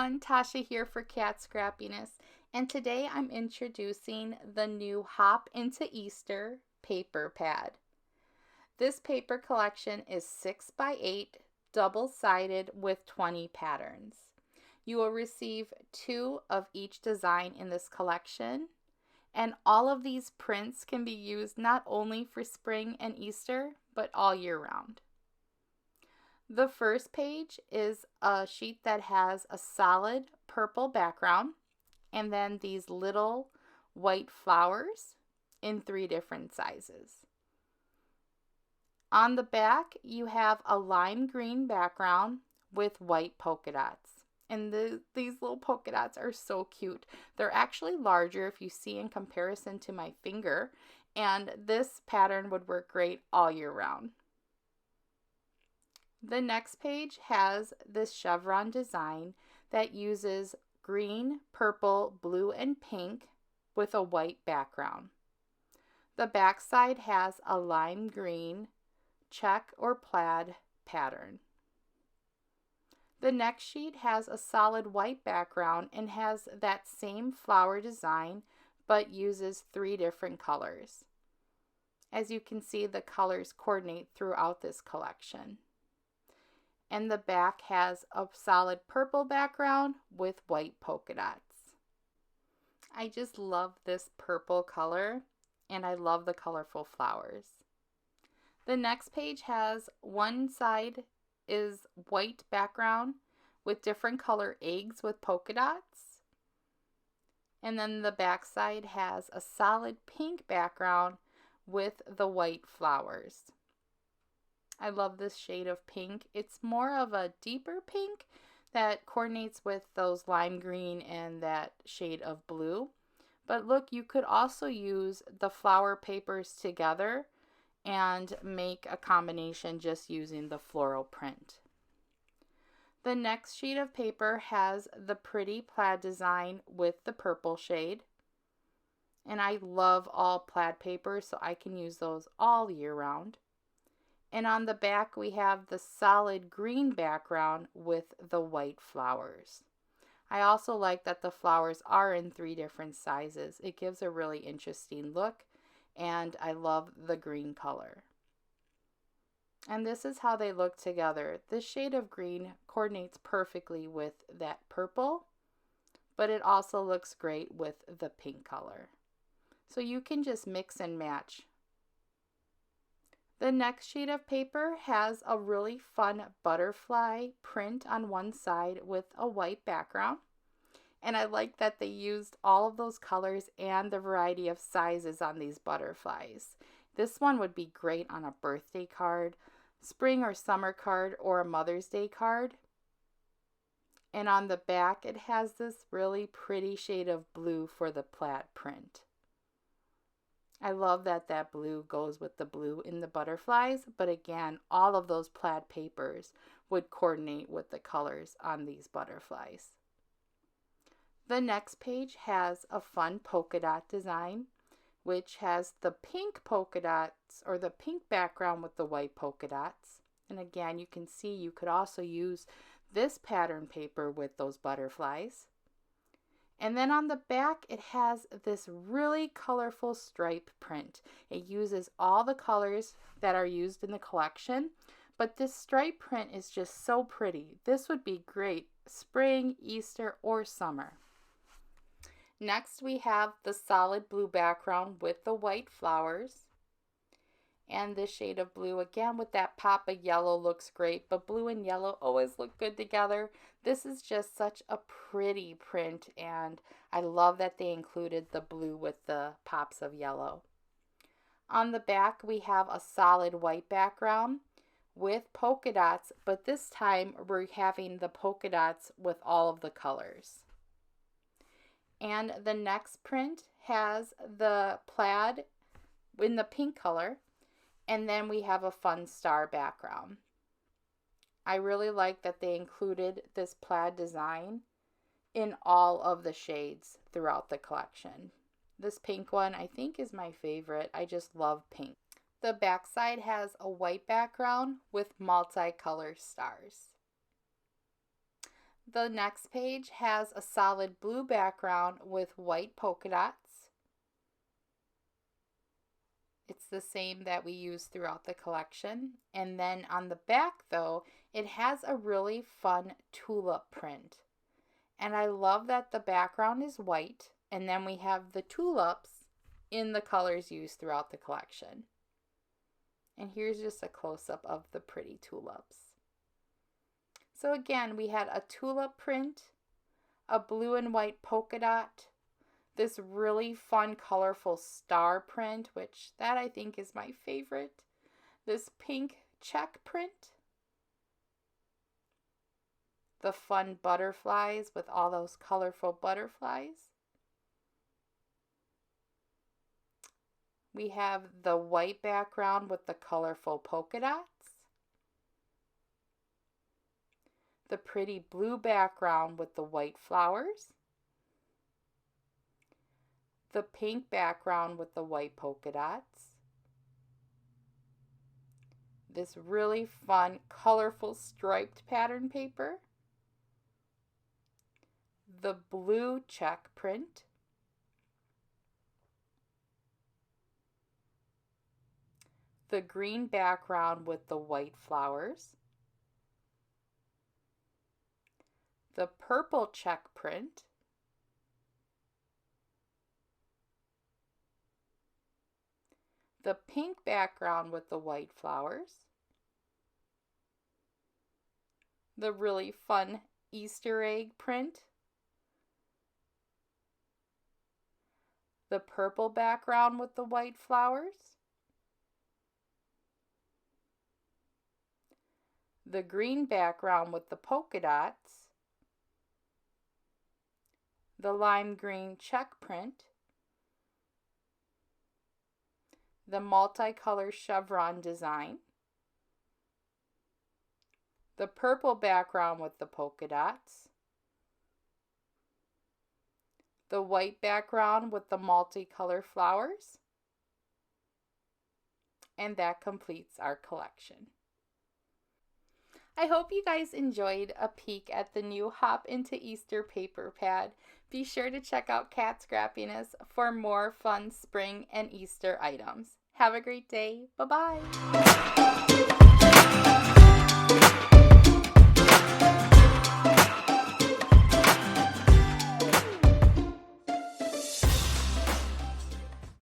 everyone, Tasha here for Kat Scrappiness, and today I'm introducing the new Hop into Easter paper pad. This paper collection is 6x8, double-sided with 20 patterns. You will receive 2 of each design in this collection, and all of these prints can be used not only for spring and Easter, but all year round. The first page is a sheet that has a solid purple background and then these little white flowers in 3 different sizes. On the back, you have a lime green background with white polka dots. And these little polka dots are so cute. They're actually larger if you see in comparison to my finger, and this pattern would work great all year round. The next page has this chevron design that uses green, purple, blue, and pink with a white background. The back side has a lime green check or plaid pattern. The next sheet has a solid white background and has that same flower design but uses 3 different colors. As you can see, the colors coordinate throughout this collection. And the back has a solid purple background with white polka dots. I just love this purple color, and I love the colorful flowers. The next page has one side is white background with different color eggs with polka dots. And then the back side has a solid pink background with the white flowers. I love this shade of pink. It's more of a deeper pink that coordinates with those lime green and that shade of blue. But look, you could also use the flower papers together and make a combination just using the floral print. The next sheet of paper has the pretty plaid design with the purple shade. And I love all plaid papers, so I can use those all year round. And on the back, we have the solid green background with the white flowers. I also like that the flowers are in 3 different sizes. It gives a really interesting look, and I love the green color. And this is how they look together. This shade of green coordinates perfectly with that purple, but it also looks great with the pink color. So you can just mix and match. The next sheet of paper has a really fun butterfly print on one side with a white background. And I like that they used all of those colors and the variety of sizes on these butterflies. This one would be great on a birthday card, spring or summer card, or a Mother's Day card. And on the back, it has this really pretty shade of blue for the plaid print. I love that that blue goes with the blue in the butterflies, but again, all of those plaid papers would coordinate with the colors on these butterflies. The next page has a fun polka dot design, which has the pink polka dots or the pink background with the white polka dots. And again, you can see you could also use this pattern paper with those butterflies. And then on the back, it has this really colorful stripe print. It uses all the colors that are used in the collection, but this stripe print is just so pretty. This would be great spring, Easter, or summer. Next, we have the solid blue background with the white flowers. And this shade of blue, again with that pop of yellow, looks great, but blue and yellow always look good together. This is just such a pretty print, and I love that they included the blue with the pops of yellow. On the back, we have a solid white background with polka dots, but this time we're having the polka dots with all of the colors. And the next print has the plaid in the pink color. And then we have a fun star background. I really like that they included this plaid design in all of the shades throughout the collection. This pink one I think is my favorite. I just love pink. The backside has a white background with multicolor stars. The next page has a solid blue background with white polka dots. It's the same that we use throughout the collection. And then on the back though, it has a really fun tulip print. And I love that the background is white and then we have the tulips in the colors used throughout the collection. And here's just a close-up of the pretty tulips. So again, we had a tulip print, a blue and white polka dot, this really fun colorful star print, which that I think is my favorite, this pink check print, the fun butterflies with all those colorful butterflies. We have the white background with the colorful polka dots. The pretty blue background with the white flowers. The pink background with the white polka dots. This really fun, colorful striped pattern paper. The blue check print. The green background with the white flowers. The purple check print. The pink background with the white flowers. The really fun Easter egg print. The purple background with the white flowers. The green background with the polka dots. The lime green check print. The multicolor chevron design. The purple background with the polka dots. The white background with the multicolor flowers. And that completes our collection. I hope you guys enjoyed a peek at the new Hop into Easter paper pad. Be sure to check out Kat Scrappiness for more fun spring and Easter items. Have a great day. Bye-bye.